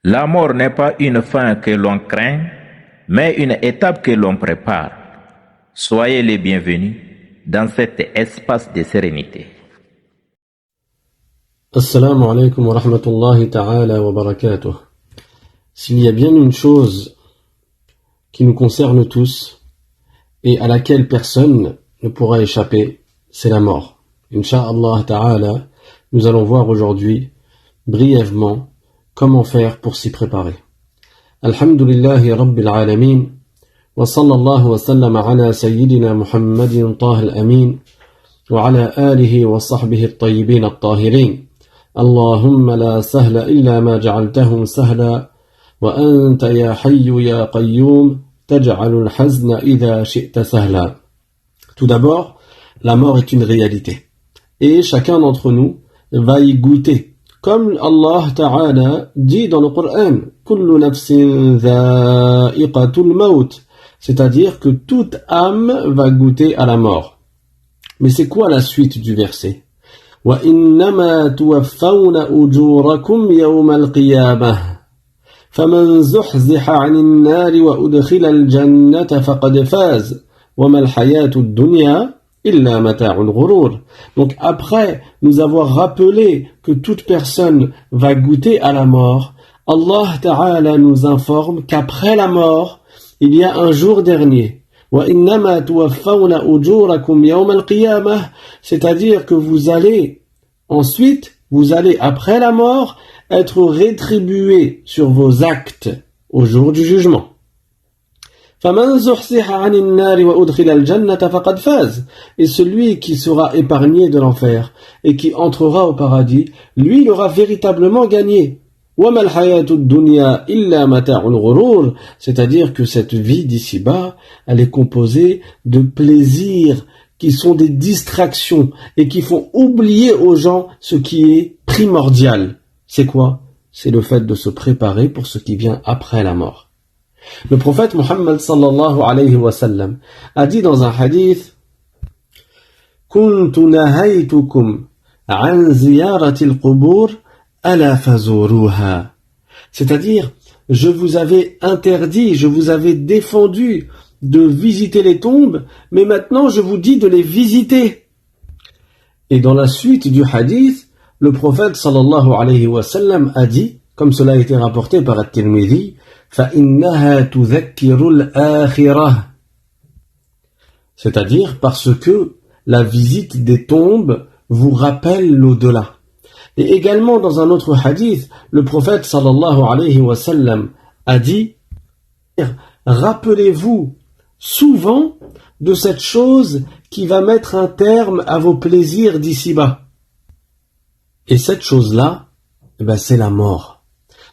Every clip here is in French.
La mort n'est pas une fin que l'on craint, mais une étape que l'on prépare. Soyez les bienvenus dans cet espace de sérénité. Assalamu alaikum wa rahmatullahi ta'ala wa barakatuh. S'il y a bien une chose qui nous concerne tous et à laquelle personne ne pourra échapper, c'est la mort. Inch'Allah ta'ala, nous allons voir aujourd'hui brièvement comment faire pour s'y préparer. Alhamdulillahi rabbil alamin wa sallallahu wa sallam ala sayyidina Muhammadin taha al-amin wa ala alihi wa sahbihi at-tayyibin at-tahirin. اللهم لا سهل إلا ما جعلته سهلا وأنت يا حي يا قيوم تجعل الحزن إذا شئت سهلا. Tout d'abord, la mort est une réalité. Et chacun d'entre nous va y goûter. Comme Allah Ta'ala dit dans le Coran, كل نفس ذائقة الموت, c'est-à-dire que toute âme va goûter à la mort. Mais c'est quoi la suite du verset? وَإِنَّمَا تُوَفَّوْنَ أُجُورَكُمْ يَوْمَ الْقِيَامَةِ فَمَنْ زُحْزِحَ عَنِ النَّارِ وَأُدْخِلَ الْجَنَّةَ فَقَدْ فَازَ وَمَا الْحَيَاةُ الدُّنْيَا إِلَّا مَتَاعُ الْغُرُورِ. Donc après nous avoir rappelé que toute personne va goûter à la mort, Allah Ta'ala nous informe qu'après la mort, il y a un jour dernier. وَإِنَّمَا تُوَفَّوْنَ أُجُورَكُمْ يَوْمَ الْقِيَامَةِ, c'est-à-dire que vous allez après la mort être rétribués sur vos actes au jour du jugement. فَمَنْ زُحْزِحَ عَنِ النَّارِ وَأُدْخِلَ الْجَنَّةَ فَقَدْ فَازَ, et celui qui sera épargné de l'enfer et qui entrera au paradis, lui il aura véritablement gagné. وَمَا الْحَيَاةُ الدُّنْيَا إِلَّا مَتَاعُ الْغُرُورِ, c'est-à-dire que cette vie d'ici-bas, elle est composée de plaisirs qui sont des distractions et qui font oublier aux gens ce qui est primordial. C'est quoi? C'est le fait de se préparer pour ce qui vient après la mort. Le prophète Muhammad sallallahu alayhi wa sallam a dit dans un hadith: كُنْتُ نَهَيْتُكُمْ عَنْ زِيَارَةِ الْقُبُورِ أَلَا فَزُورُوهَا, c'est-à-dire, je vous avais interdit, je vous avais défendu de visiter les tombes, mais maintenant je vous dis de les visiter. Et dans la suite du hadith, le prophète sallallahu alayhi wa sallam a dit, comme cela a été rapporté par At-Tirmidhi, فَإِنَّهَا تُذَكِّرُ الْآخِرَةِ, c'est-à-dire parce que la visite des tombes vous rappelle l'au-delà. Et également dans un autre hadith, le prophète sallallahu alayhi wa sallam a dit: rappelez-vous souvent de cette chose qui va mettre un terme à vos plaisirs d'ici-bas. Et cette chose-là, c'est la mort.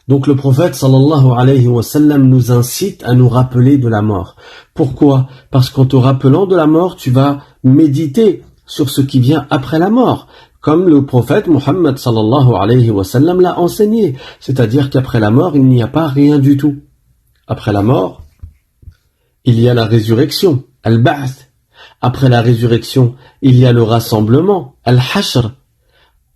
Donc le prophète sallallahu alayhi wa sallam nous incite à nous rappeler de la mort. Pourquoi? Parce qu'en te rappelant de la mort, tu vas méditer sur ce qui vient après la mort. Comme le prophète Muhammad sallallahu alayhi wa sallam l'a enseigné. C'est-à-dire qu'après la mort, il n'y a pas rien du tout. Après la mort, il y a la résurrection, al-ba'th. Après la résurrection, il y a le rassemblement, al-hashr.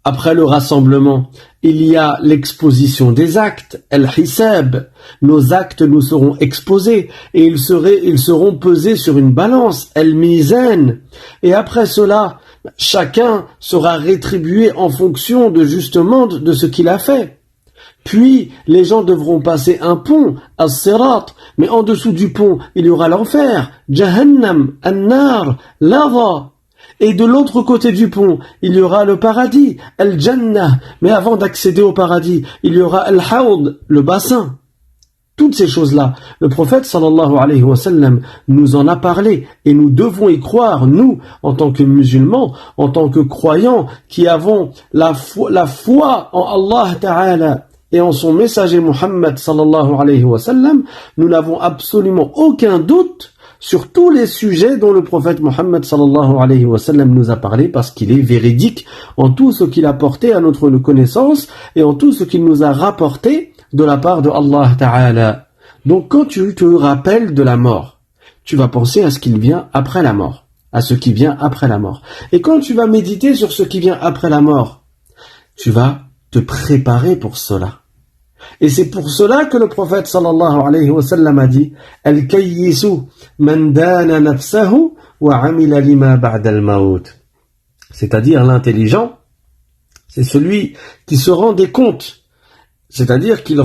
Après le rassemblement, il y a l'exposition des actes, al-hisab. Nos actes nous seront exposés et ils seront pesés sur une balance, al-mizan. Et après cela, chacun sera rétribué en fonction de justement de ce qu'il a fait. Puis, les gens devront passer un pont, as-sirat, mais en dessous du pont, il y aura l'enfer, jahannam, an-nar, lava. Et de l'autre côté du pont, il y aura le paradis, al-jannah, mais avant d'accéder au paradis, il y aura al-hawd, le bassin. Toutes ces choses-là, le prophète sallallahu alayhi wa sallam nous en a parlé et nous devons y croire, nous, en tant que musulmans, en tant que croyants qui avons la foi en Allah Ta'ala et en son messager Muhammad sallallahu alayhi wa sallam, nous n'avons absolument aucun doute sur tous les sujets dont le prophète Muhammad sallallahu alayhi wa sallam nous a parlé, parce qu'il est véridique en tout ce qu'il a porté à notre connaissance et en tout ce qu'il nous a rapporté de la part de Allah Ta'ala. Donc quand tu te rappelles de la mort, tu vas penser à ce qui vient après la mort, à ce qui vient après la mort. Et quand tu vas méditer sur ce qui vient après la mort, tu vas te préparer pour cela. Et c'est pour cela que le prophète sallallahu alayhi wa sallam a dit Al-kayyisu man dana nafsahu wa amila lima ba'da al-maut. C'est-à-dire l'intelligent, c'est celui qui se rend des comptes. C'est-à-dire qu'il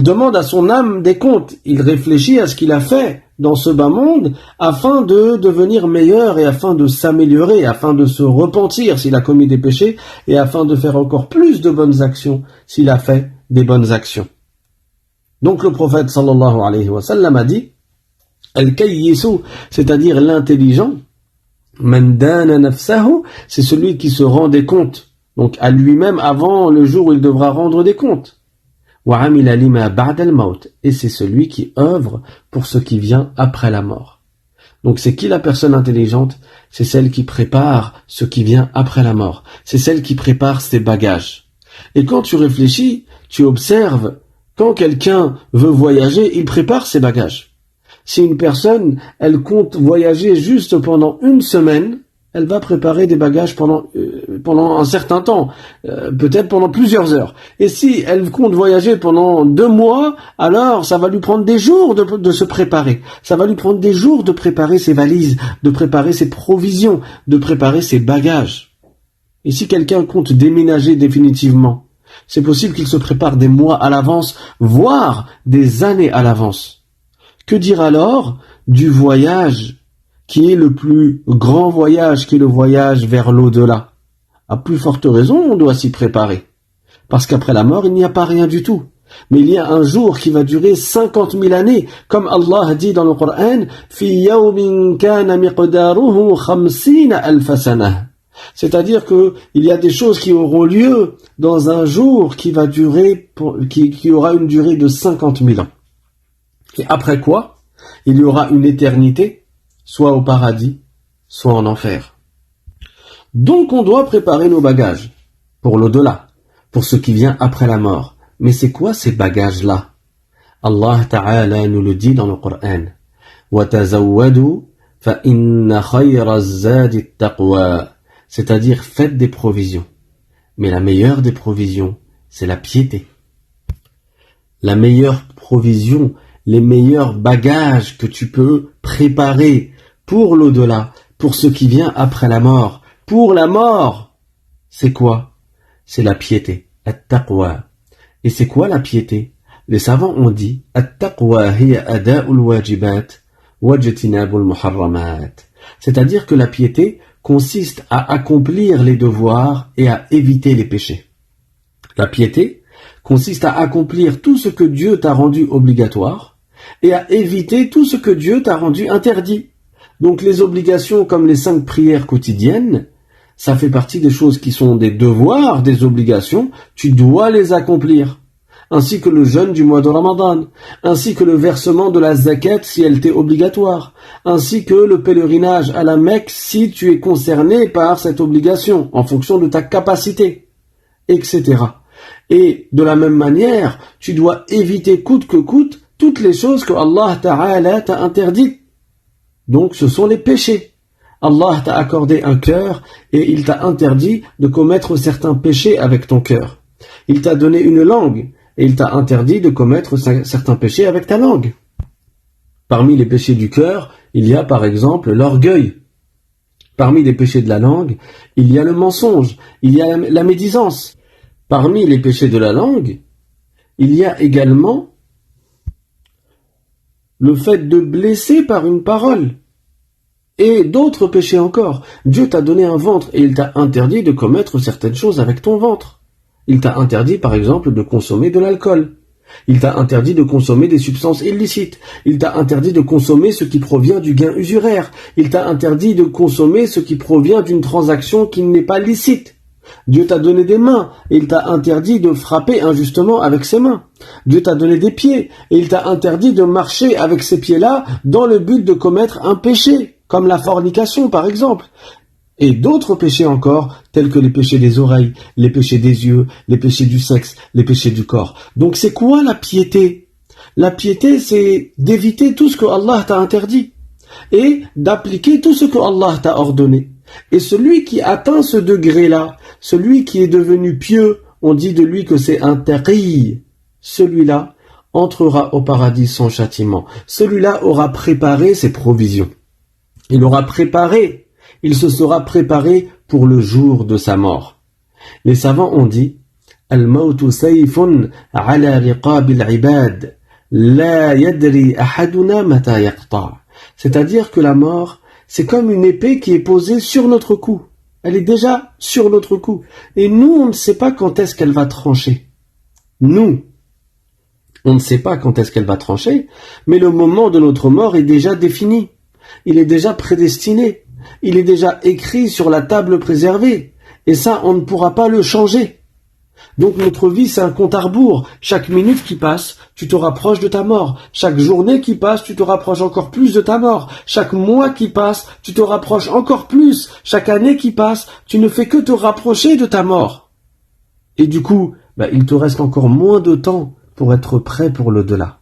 demande à son âme des comptes. Il réfléchit à ce qu'il a fait dans ce bas monde afin de devenir meilleur et afin de s'améliorer, afin de se repentir s'il a commis des péchés et afin de faire encore plus de bonnes actions s'il a fait des bonnes actions. Donc le prophète sallallahu alayhi wa sallam a dit Al-kayyisu, c'est-à-dire l'intelligent, man dana nafsahu, c'est celui qui se rend des comptes, donc à lui-même avant le jour où il devra rendre des comptes. Wa amila lima ba'da al-maut, et c'est celui qui œuvre pour ce qui vient après la mort. Donc c'est qui la personne intelligente? C'est celle qui prépare ce qui vient après la mort. C'est celle qui prépare ses bagages. Et quand tu réfléchis, tu observes, quand quelqu'un veut voyager, il prépare ses bagages. Si une personne, elle compte voyager juste pendant une semaine, elle va préparer des bagages pendant un certain temps, peut-être pendant plusieurs heures. Et si elle compte voyager pendant 2 mois, alors ça va lui prendre des jours de se préparer. Ça va lui prendre des jours de préparer ses valises, de préparer ses provisions, de préparer ses bagages. Et si quelqu'un compte déménager définitivement, c'est possible qu'il se prépare des mois à l'avance, voire des années à l'avance. Que dire alors du voyage qui est le plus grand voyage, qui est le voyage vers l'au-delà? À plus forte raison, on doit s'y préparer. Parce qu'après la mort, il n'y a pas rien du tout. Mais il y a un jour qui va durer 50 000 années, comme Allah dit dans le Coran, « Fi yawmin kana miqdaruhu 50 alf sanah » C'est-à-dire que il y a des choses qui auront lieu dans un jour qui va durer, qui aura une durée de 50 000 ans. Et après quoi, il y aura une éternité, soit au paradis, soit en enfer. Donc on doit préparer nos bagages pour l'au-delà, pour ce qui vient après la mort. Mais c'est quoi ces bagages-là? Allah Ta'ala nous le dit dans le Coran. وَتَزَوَّدُوا فَإِنَّ خَيْرَ الزَّادِ التَّقْوَى. C'est-à-dire faites des provisions. Mais la meilleure des provisions, c'est la piété. La meilleure provision, les meilleurs bagages que tu peux préparer pour l'au-delà, pour ce qui vient après la mort, pour la mort, c'est quoi? C'est la piété, at-taqwa. Et c'est quoi la piété? Les savants ont dit at-taqwa hiya ada'ul wajibat wajtinabul muharramat. C'est-à-dire que la piété consiste à accomplir les devoirs et à éviter les péchés. La piété consiste à accomplir tout ce que Dieu t'a rendu obligatoire et à éviter tout ce que Dieu t'a rendu interdit. Donc les obligations comme les 5 prières quotidiennes, ça fait partie des choses qui sont des devoirs, des obligations, tu dois les accomplir. Ainsi que le jeûne du mois de Ramadan, ainsi que le versement de la zakat si elle t'est obligatoire, ainsi que le pèlerinage à la Mecque si tu es concerné par cette obligation, en fonction de ta capacité, etc. Et de la même manière, tu dois éviter coûte que coûte toutes les choses que Allah Ta'ala t'a interdites. Donc ce sont les péchés. Allah t'a accordé un cœur et il t'a interdit de commettre certains péchés avec ton cœur. Il t'a donné une langue et il t'a interdit de commettre certains péchés avec ta langue. Parmi les péchés du cœur, il y a par exemple l'orgueil. Parmi les péchés de la langue, il y a le mensonge, il y a la médisance. Parmi les péchés de la langue, il y a également le fait de blesser par une parole. Et d'autres péchés encore. Dieu t'a donné un ventre et il t'a interdit de commettre certaines choses avec ton ventre. Il t'a interdit par exemple de consommer de l'alcool. Il t'a interdit de consommer des substances illicites. Il t'a interdit de consommer ce qui provient du gain usuraire. Il t'a interdit de consommer ce qui provient d'une transaction qui n'est pas licite. Dieu t'a donné des mains et il t'a interdit de frapper injustement avec ses mains. Dieu t'a donné des pieds et il t'a interdit de marcher avec ces pieds-là dans le but de commettre un péché, comme la fornication par exemple. Et d'autres péchés encore, tels que les péchés des oreilles, les péchés des yeux, les péchés du sexe, les péchés du corps. Donc c'est quoi la piété? La piété, c'est d'éviter tout ce que Allah t'a interdit et d'appliquer tout ce que Allah t'a ordonné. Et celui qui atteint ce degré-là, celui qui est devenu pieux, on dit de lui que c'est un taqi, celui-là entrera au paradis sans châtiment. Celui-là aura préparé ses provisions. Il se sera préparé pour le jour de sa mort. Les savants ont dit Al-mawtu sayfun ala riqab al-ibad la yadri ahaduna mata yaqta'. C'est-à-dire que la mort, c'est comme une épée qui est posée sur notre cou. Elle est déjà sur notre cou. Et nous, on ne sait pas quand est-ce qu'elle va trancher. Nous, on ne sait pas quand est-ce qu'elle va trancher, mais le moment de notre mort est déjà défini. Il est déjà prédestiné. Il est déjà écrit sur la table préservée. Et ça, on ne pourra pas le changer. Donc notre vie, c'est un compte à rebours. Chaque minute qui passe, tu te rapproches de ta mort. Chaque journée qui passe, tu te rapproches encore plus de ta mort. Chaque mois qui passe, tu te rapproches encore plus. Chaque année qui passe, tu ne fais que te rapprocher de ta mort. Et du coup, il te reste encore moins de temps pour être prêt pour l'au-delà.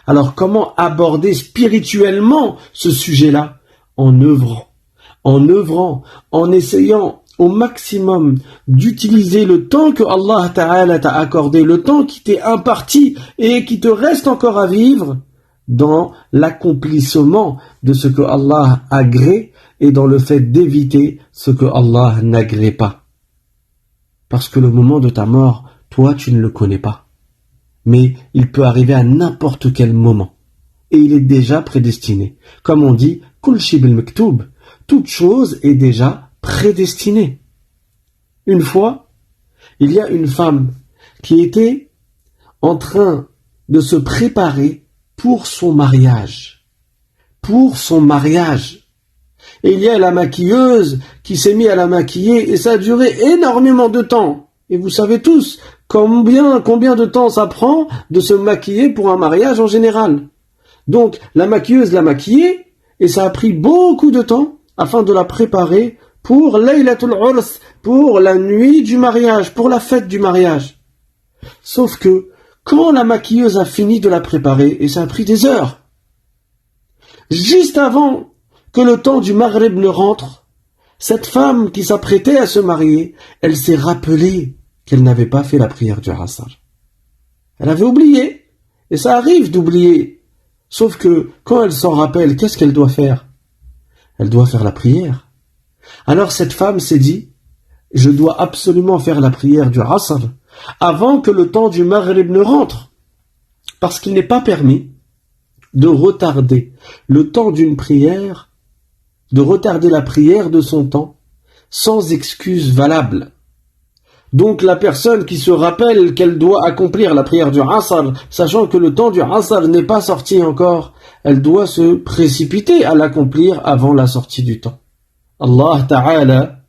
Alors comment aborder spirituellement ce sujet-là? En œuvrant, en essayant au maximum d'utiliser le temps que Allah Ta'ala t'a accordé, le temps qui t'est imparti et qui te reste encore à vivre dans l'accomplissement de ce que Allah agrée et dans le fait d'éviter ce que Allah n'agrée pas. Parce que le moment de ta mort, toi tu ne le connais pas. Mais il peut arriver à n'importe quel moment. Et il est déjà prédestiné. Comme on dit, Kul shay bil maktoub, toute chose est déjà prédestinée. Une fois, il y a une femme qui était en train de se préparer pour son mariage. Et il y a la maquilleuse qui s'est mise à la maquiller et ça a duré énormément de temps. Et vous savez tous combien de temps ça prend de se maquiller pour un mariage en général. Donc la maquilleuse l'a maquillée et ça a pris beaucoup de temps afin de la préparer pour Laylatul Urs, pour la nuit du mariage, pour la fête du mariage. Sauf que quand la maquilleuse a fini de la préparer, et ça a pris des heures, juste avant que le temps du Maghrib ne rentre, cette femme qui s'apprêtait à se marier, elle s'est rappelée qu'elle n'avait pas fait la prière du Asr. Elle avait oublié, et ça arrive d'oublier. Sauf que quand elle s'en rappelle, qu'est-ce qu'elle doit faire? Elle doit faire la prière. Alors cette femme s'est dit, je dois absolument faire la prière du Asr avant que le temps du Maghrib ne rentre. Parce qu'il n'est pas permis de retarder le temps d'une prière, de retarder la prière de son temps sans excuse valable. Donc la personne qui se rappelle qu'elle doit accomplir la prière du Asr, sachant que le temps du Asr n'est pas sorti encore, elle doit se précipiter à l'accomplir avant la sortie du temps. Allah Ta'ala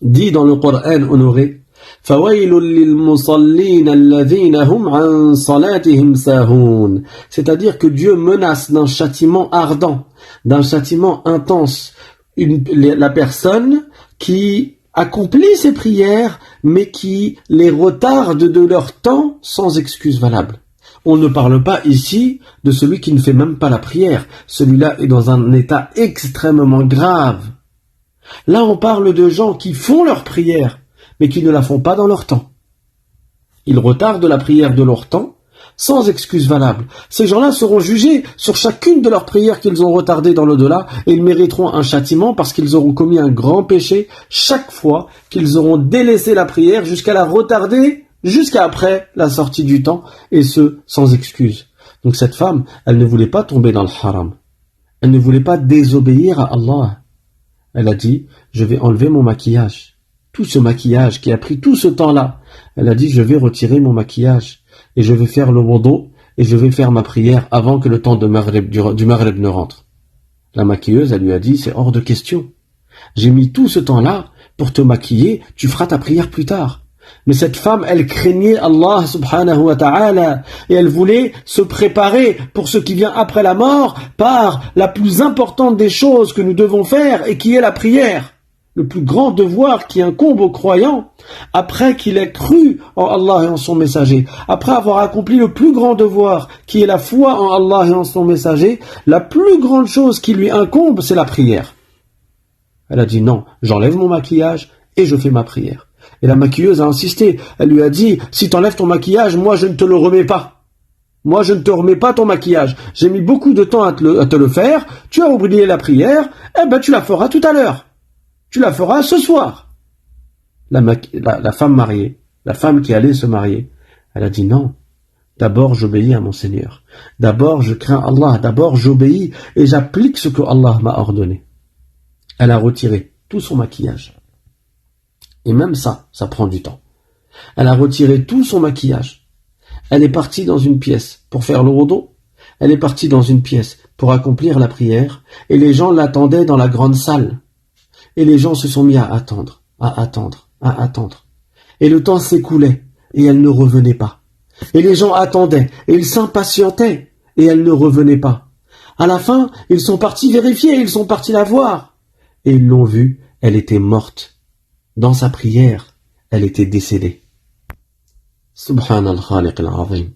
dit dans le Coran honoré فَوَيْلٌ لِلْمُصَلِّينَ الَّذِينَ هُمْ عَنْ صَلَاتِهِمْ سَاهُونَ. C'est-à-dire que Dieu menace d'un châtiment ardent, d'un châtiment intense, la personne qui accomplit ses prières, mais qui les retarde de leur temps sans excuse valable. On ne parle pas ici de celui qui ne fait même pas la prière. Celui-là est dans un état extrêmement grave. Là, on parle de gens qui font leur prière, mais qui ne la font pas dans leur temps. Ils retardent la prière de leur temps, sans excuse valable. Ces gens-là seront jugés sur chacune de leurs prières qu'ils ont retardées dans l'au-delà, et ils mériteront un châtiment parce qu'ils auront commis un grand péché chaque fois qu'ils auront délaissé la prière jusqu'à la retarder, jusqu'à après la sortie du temps, et ce, sans excuse. Donc cette femme, elle ne voulait pas tomber dans le haram. Elle ne voulait pas désobéir à Allah. Elle a dit, je vais enlever mon maquillage. Tout ce maquillage qui a pris tout ce temps-là. Elle a dit, je vais retirer mon maquillage. Et je vais faire le wudu et je vais faire ma prière avant que le temps du Maghrib ne rentre. La maquilleuse, elle lui a dit, c'est hors de question. J'ai mis tout ce temps-là pour te maquiller, tu feras ta prière plus tard. Mais cette femme, elle craignait Allah subhanahu wa ta'ala et elle voulait se préparer pour ce qui vient après la mort par la plus importante des choses que nous devons faire et qui est la prière. Le plus grand devoir qui incombe au croyant après qu'il ait cru en Allah et en son messager, après avoir accompli le plus grand devoir qui est la foi en Allah et en son messager, la plus grande chose qui lui incombe, c'est la prière. Elle a dit non, j'enlève mon maquillage et je fais ma prière. Et la maquilleuse a insisté. Elle lui a dit, si t'enlèves ton maquillage, moi je ne te le remets pas. Moi je ne te remets pas ton maquillage. J'ai mis beaucoup de temps à te le faire. Tu as oublié la prière. Eh ben tu la feras tout à l'heure. Tu la feras ce soir. La femme mariée, la femme qui allait se marier, elle a dit non. D'abord j'obéis à mon Seigneur. D'abord je crains Allah. D'abord j'obéis et j'applique ce que Allah m'a ordonné. Elle a retiré tout son maquillage. Et même ça prend du temps. Elle a retiré tout son maquillage. Elle est partie dans une pièce pour faire le wudu. Elle est partie dans une pièce pour accomplir la prière. Et les gens l'attendaient dans la grande salle. Et les gens se sont mis à attendre. Et le temps s'écoulait. Et elle ne revenait pas. Et les gens attendaient. Et ils s'impatientaient. Et elle ne revenait pas. À la fin, ils sont partis vérifier. Ils sont partis la voir. Et ils l'ont vue. Elle était morte. Dans sa prière, elle était décédée. Subhan al-Khaliq al-Azim.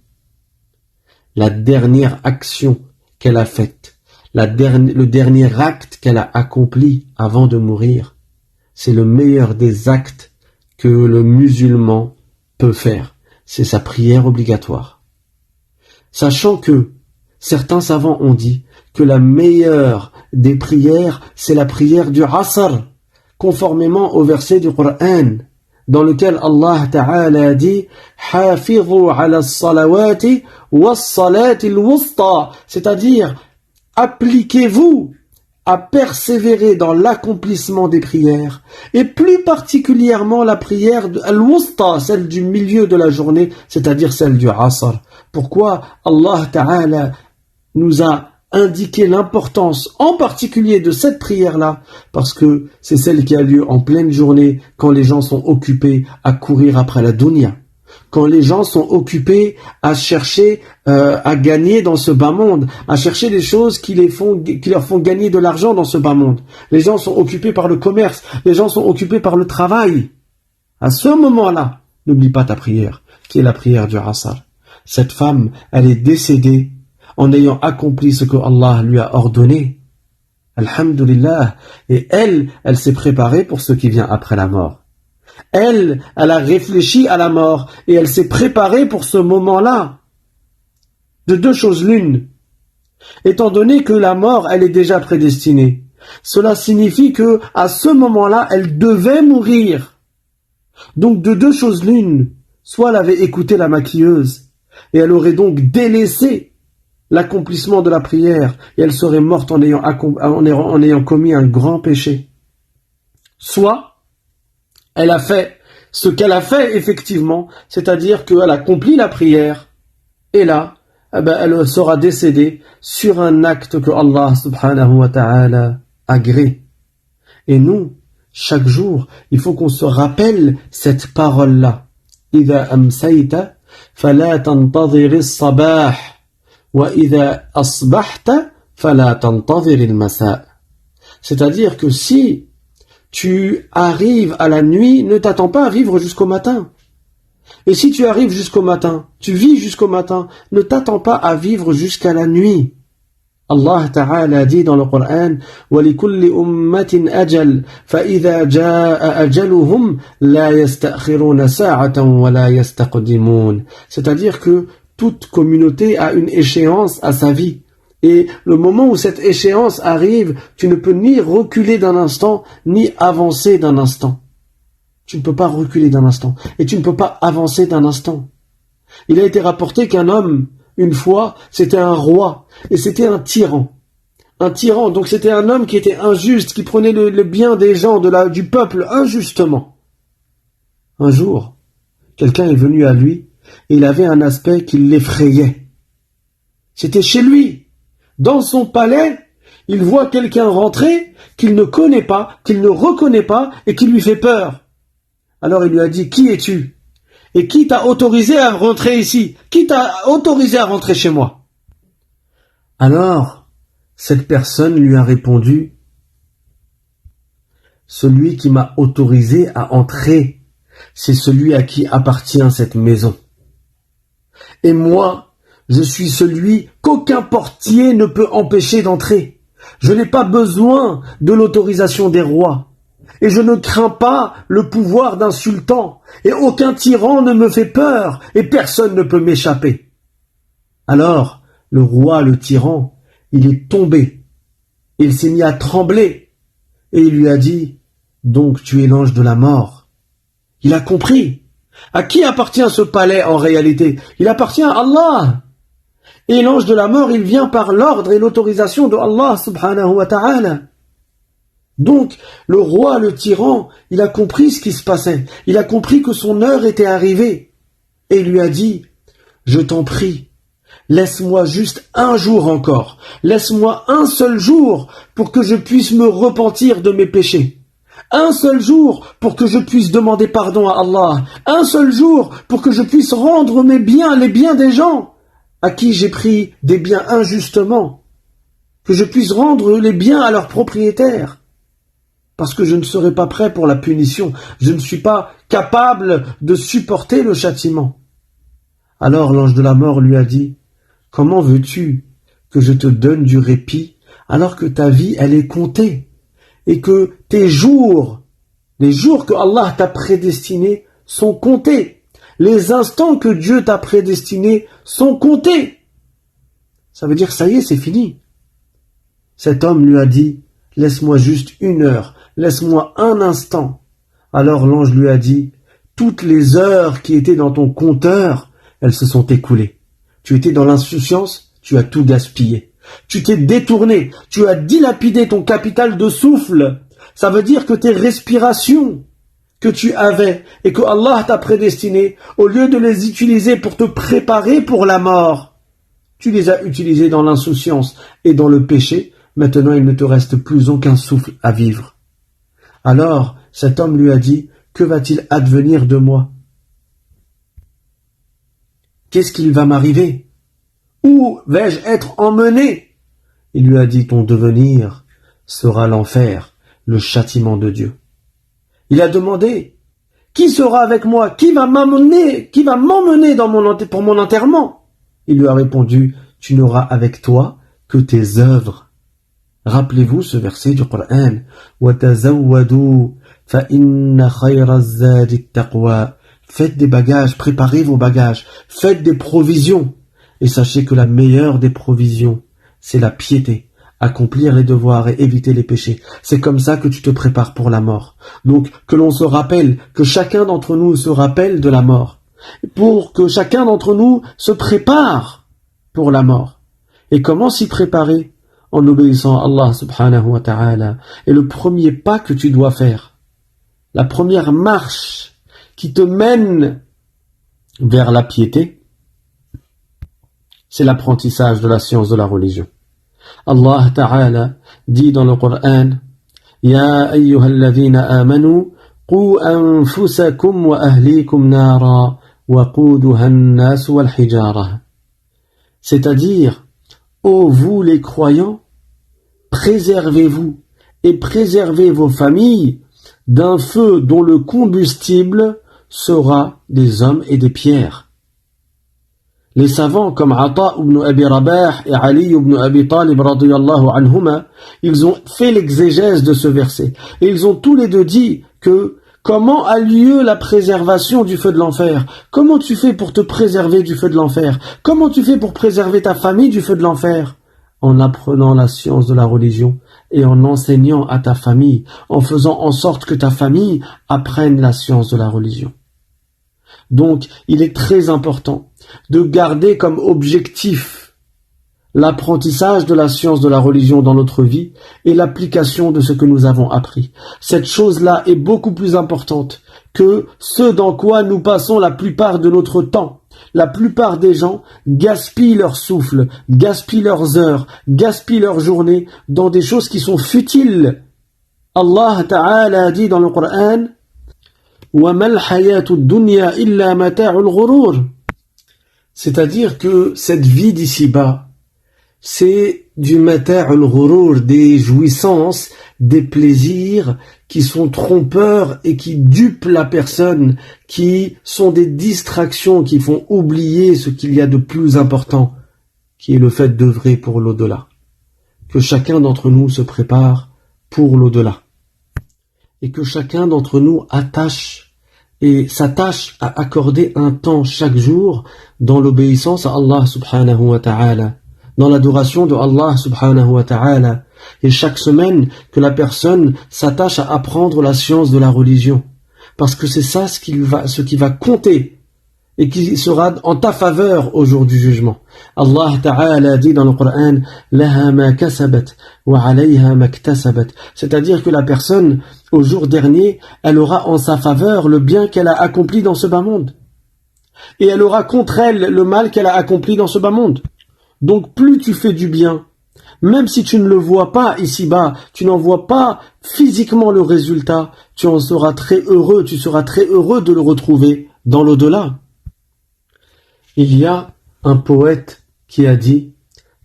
La dernière action qu'elle a faite, le dernier acte qu'elle a accompli avant de mourir, c'est le meilleur des actes que le musulman peut faire. C'est sa prière obligatoire. Sachant que certains savants ont dit que la meilleure des prières, c'est la prière du Asr, conformément au verset du Coran, dans lequel Allah Ta'ala a dit « Hafidhu ala salawati wa salati al-wusta » c'est-à-dire appliquez-vous à persévérer dans l'accomplissement des prières, et plus particulièrement la prière al-wusta, celle du milieu de la journée, c'est-à-dire celle du Asr. Pourquoi Allah Ta'ala nous a indiquer l'importance en particulier de cette prière-là, parce que c'est celle qui a lieu en pleine journée, quand les gens sont occupés à courir après la dunya, quand les gens sont occupés à chercher à gagner dans ce bas monde, à chercher des choses qui leur font gagner de l'argent dans ce bas monde. Les gens sont occupés par le commerce, les gens sont occupés par le travail. À ce moment-là, n'oublie pas ta prière, qui est la prière du Asr. Cette femme, elle est décédée en ayant accompli ce que Allah lui a ordonné. Alhamdulillah. Et elle s'est préparée pour ce qui vient après la mort. Elle a réfléchi à la mort et elle s'est préparée pour ce moment-là. De deux choses l'une. Étant donné que la mort, elle est déjà prédestinée, cela signifie que à ce moment-là, elle devait mourir. Donc de deux choses l'une. Soit elle avait écouté la maquilleuse et elle aurait donc délaissé l'accomplissement de la prière, et elle serait morte en ayant commis un grand péché. Soit, elle a fait ce qu'elle a fait effectivement, c'est-à-dire qu'elle accomplit la prière, et là, elle sera décédée sur un acte que Allah subhanahu wa ta'ala agrée. Et nous, chaque jour, il faut qu'on se rappelle cette parole-là. إِذَا أَمْسَيْتَ فَلَا تَنْتَظِرِ الصَّبَاحِ وَإِذَا أَصْبَحْتَ فَلَا تَنْتَظِرِ الْمَسَاءِ. C'est-à-dire que si tu arrives à la nuit, ne t'attends pas à vivre jusqu'au matin. Et si tu arrives jusqu'au matin, tu vis jusqu'au matin, ne t'attends pas à vivre jusqu'à la nuit. Allah Ta'ala dit dans le Coran وَلِكُلِّ أُمَّةٍ أَجَلٍ فَإِذَا جَاءَ أَجَلُهُمْ لَا يَسْتَأْخِرُونَ سَاعَةً وَلَا يَسْتَقْدِمُونَ. C'est-à-dire que toute communauté a une échéance à sa vie. Et le moment où cette échéance arrive, tu ne peux ni reculer d'un instant, ni avancer d'un instant. Tu ne peux pas reculer d'un instant. Et tu ne peux pas avancer d'un instant. Il a été rapporté qu'un homme, une fois, c'était un roi. Et c'était un tyran. Un tyran, donc c'était un homme qui était injuste, qui prenait le bien des gens, du peuple, injustement. Un jour, quelqu'un est venu à lui, et il avait un aspect qui l'effrayait. C'était chez lui. Dans son palais, il voit quelqu'un rentrer qu'il ne connaît pas, qu'il ne reconnaît pas et qui lui fait peur. Alors il lui a dit, qui es-tu? Et qui t'a autorisé à rentrer ici? Qui t'a autorisé à rentrer chez moi? Alors, cette personne lui a répondu, celui qui m'a autorisé à entrer, c'est celui à qui appartient cette maison. Et moi, je suis celui qu'aucun portier ne peut empêcher d'entrer. Je n'ai pas besoin de l'autorisation des rois. et je ne crains pas le pouvoir d'un sultan, et aucun tyran ne me fait peur, et personne ne peut m'échapper. » Alors, le roi, le tyran, il est tombé, il s'est mis à trembler, et il lui a dit, « Donc tu es l'ange de la mort. » Il a compris. À qui appartient ce palais en réalité? Il appartient à Allah. Et l'ange de la mort, il vient par l'ordre et l'autorisation de Allah subhanahu wa ta'ala. Donc, le roi, le tyran, il a compris ce qui se passait. Il a compris que son heure était arrivée. Et il lui a dit, « Je t'en prie, laisse-moi juste un jour encore. Laisse-moi un seul jour pour que je puisse me repentir de mes péchés. Un seul jour pour que je puisse demander pardon à Allah. Un seul jour pour que je puisse rendre mes biens, les biens des gens à qui j'ai pris des biens injustement. Que je puisse rendre les biens à leurs propriétaires. Parce que je ne serai pas prêt pour la punition. Je ne suis pas capable de supporter le châtiment. » Alors l'ange de la mort lui a dit, « Comment veux-tu que je te donne du répit alors que ta vie, elle est comptée et que tes jours, les jours que Allah t'a prédestinés sont comptés. Les instants que Dieu t'a prédestinés sont comptés. » Ça veut dire, ça y est, c'est fini. Cet homme lui a dit, « Laisse-moi juste une heure, laisse-moi un instant. » Alors l'ange lui a dit, « Toutes les heures qui étaient dans ton compteur, elles se sont écoulées. Tu étais dans l'insouciance, tu as tout gaspillé. Tu t'es détourné, tu as dilapidé ton capital de souffle. Ça veut dire que tes respirations que tu avais et que Allah t'a prédestinées, au lieu de les utiliser pour te préparer pour la mort, tu les as utilisées dans l'insouciance et dans le péché. Maintenant, il ne te reste plus aucun souffle à vivre. » Alors, cet homme lui a dit, « Que va-t-il advenir de moi? Qu'est-ce qu'il va m'arriver? Où vais-je être emmené? » Il lui a dit, « Ton devenir sera l'enfer, le châtiment de Dieu. » Il a demandé, « Qui sera avec moi? Qui va m'emmener pour mon enterrement? » Il lui a répondu, « Tu n'auras avec toi que tes œuvres. » Rappelez-vous ce verset du Coran, « وَتَزَوَّدُوا فَإِنَّ خَيْرَ الزَّادِ التَّقْوَى » Faites des bagages, préparez vos bagages, faites des provisions. Et sachez que la meilleure des provisions, c'est la piété, accomplir les devoirs et éviter les péchés. C'est comme ça que tu te prépares pour la mort. Donc, que l'on se rappelle, que chacun d'entre nous se rappelle de la mort, pour que chacun d'entre nous se prépare pour la mort. Et comment s'y préparer? En obéissant à Allah subhanahu wa ta'ala. Et le premier pas que tu dois faire, la première marche qui te mène vers la piété, c'est l'apprentissage de la science de la religion. Allah Ta'ala dit dans le Coran, « Ya ayyuhalladhina amanu, qu anfusakum wa ahlikum nara, wa quduha an-nas wal hijara. » C'est-à-dire, ô vous les croyants, préservez-vous et préservez vos familles d'un feu dont le combustible sera des hommes et des pierres. Les savants comme Ata ibn Abi Rabah et Ali ibn Abi Talib radiyallahu anhuma, ils ont fait l'exégèse de ce verset. Et ils ont tous les deux dit que comment a lieu la préservation du feu de l'enfer? Comment tu fais pour te préserver du feu de l'enfer? Comment tu fais pour préserver ta famille du feu de l'enfer? En apprenant la science de la religion et en enseignant à ta famille, en faisant en sorte que ta famille apprenne la science de la religion. Donc, il est très important de garder comme objectif l'apprentissage de la science de la religion dans notre vie et l'application de ce que nous avons appris. Cette chose-là est beaucoup plus importante que ce dans quoi nous passons la plupart de notre temps. La plupart des gens gaspillent leur souffle, gaspillent leurs heures, gaspillent leurs journées dans des choses qui sont futiles. Allah Ta'ala a dit dans le Coran, c'est-à-dire que cette vie d'ici-bas, c'est du mata' al-ghurur, des jouissances, des plaisirs qui sont trompeurs et qui dupent la personne, qui sont des distractions qui font oublier ce qu'il y a de plus important, qui est le fait d'œuvrer pour l'au-delà. Que chacun d'entre nous se prépare pour l'au-delà. et que chacun d'entre nous s'attache à accorder un temps chaque jour dans l'obéissance à Allah subhanahu wa ta'ala, dans l'adoration de Allah subhanahu wa ta'ala, et chaque semaine que la personne s'attache à apprendre la science de la religion, parce que c'est ça ce qui va compter et qui sera en ta faveur au jour du jugement. Allah Ta'ala dit dans le Coran Laha ma kasabat wa alayha ma iktasabat, c'est-à-dire que la personne au jour dernier, elle aura en sa faveur le bien qu'elle a accompli dans ce bas monde, et elle aura contre elle le mal qu'elle a accompli dans ce bas monde. Donc plus tu fais du bien, même si tu ne le vois pas ici-bas, tu n'en vois pas physiquement le résultat, tu seras très heureux de le retrouver dans l'au-delà. Il y a un poète qui a dit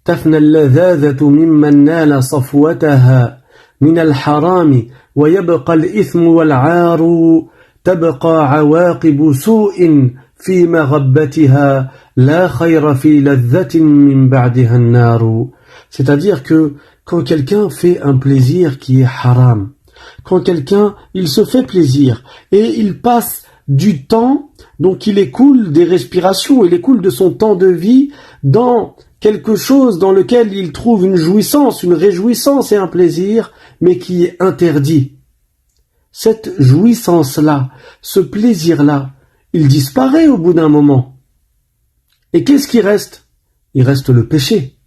تفنى اللذاذة ممن نال صفوتها من الحرام ويبقى الإثم والعار تبقى عواقب سوء في مغبتها لا خير في لذة من بعدها النار. C'est-à-dire que quand quelqu'un fait un plaisir qui est haram, quand quelqu'un il se fait plaisir et il passe du temps, donc il écoule des respirations, il écoule de son temps de vie dans quelque chose dans lequel il trouve une jouissance, une réjouissance et un plaisir, mais qui est interdit. Cette jouissance-là, ce plaisir-là, il disparaît au bout d'un moment. Et qu'est-ce qui reste? Il reste le péché,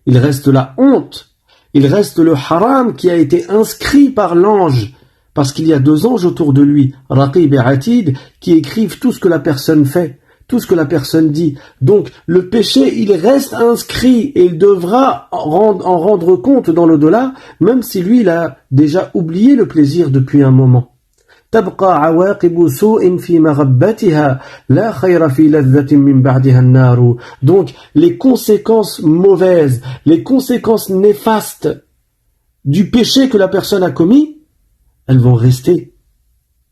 il reste la honte, il reste le haram qui a été inscrit par l'ange, parce qu'il y a 2 anges autour de lui, Raqib et Atid, qui écrivent tout ce que la personne fait, tout ce que la personne dit. Donc, le péché, il reste inscrit et il devra en rendre compte dans l'au-delà, même si lui, il a déjà oublié le plaisir depuis un moment. تبقى عواقب سوء في مغبتها لا خير في لذة من بعدها النار. Donc, les conséquences mauvaises, les conséquences néfastes du péché que la personne a commis, elles vont rester,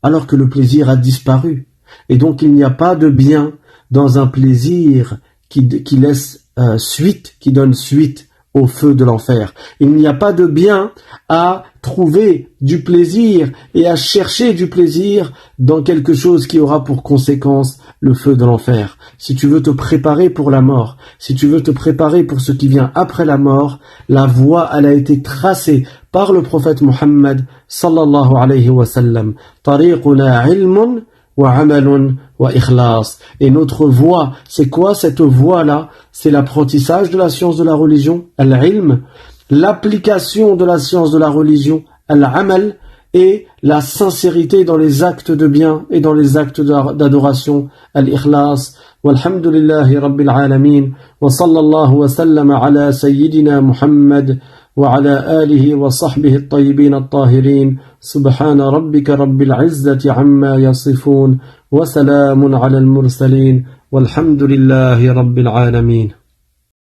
alors que le plaisir a disparu. Et donc il n'y a pas de bien dans un plaisir qui laisse suite, qui donne suite au feu de l'enfer. Il n'y a pas de bien à trouver du plaisir et à chercher du plaisir dans quelque chose qui aura pour conséquence le feu de l'enfer. Si tu veux te préparer pour la mort, si tu veux te préparer pour ce qui vient après la mort, la voie, elle a été tracée par le prophète Muhammad sallallahu alayhi wa sallam. Tariquna ilmun wa amalun wa ikhlas. Et notre voie, c'est quoi cette voie-là? C'est l'apprentissage de la science de la religion, al-ilm, l'application de la science de la religion, al-amal, et la sincérité dans les actes de bien et dans les actes d'adoration, al-ikhlas. Walhamdulillahi rabbil alamin, wa sallallahu wa sallam ala sayyidina Muhammad وعلى آله وصحبه الطيبين الطاهرين سبحان ربك رب العزة عما يصفون وسلام على المرسلين والحمد لله رب العالمين.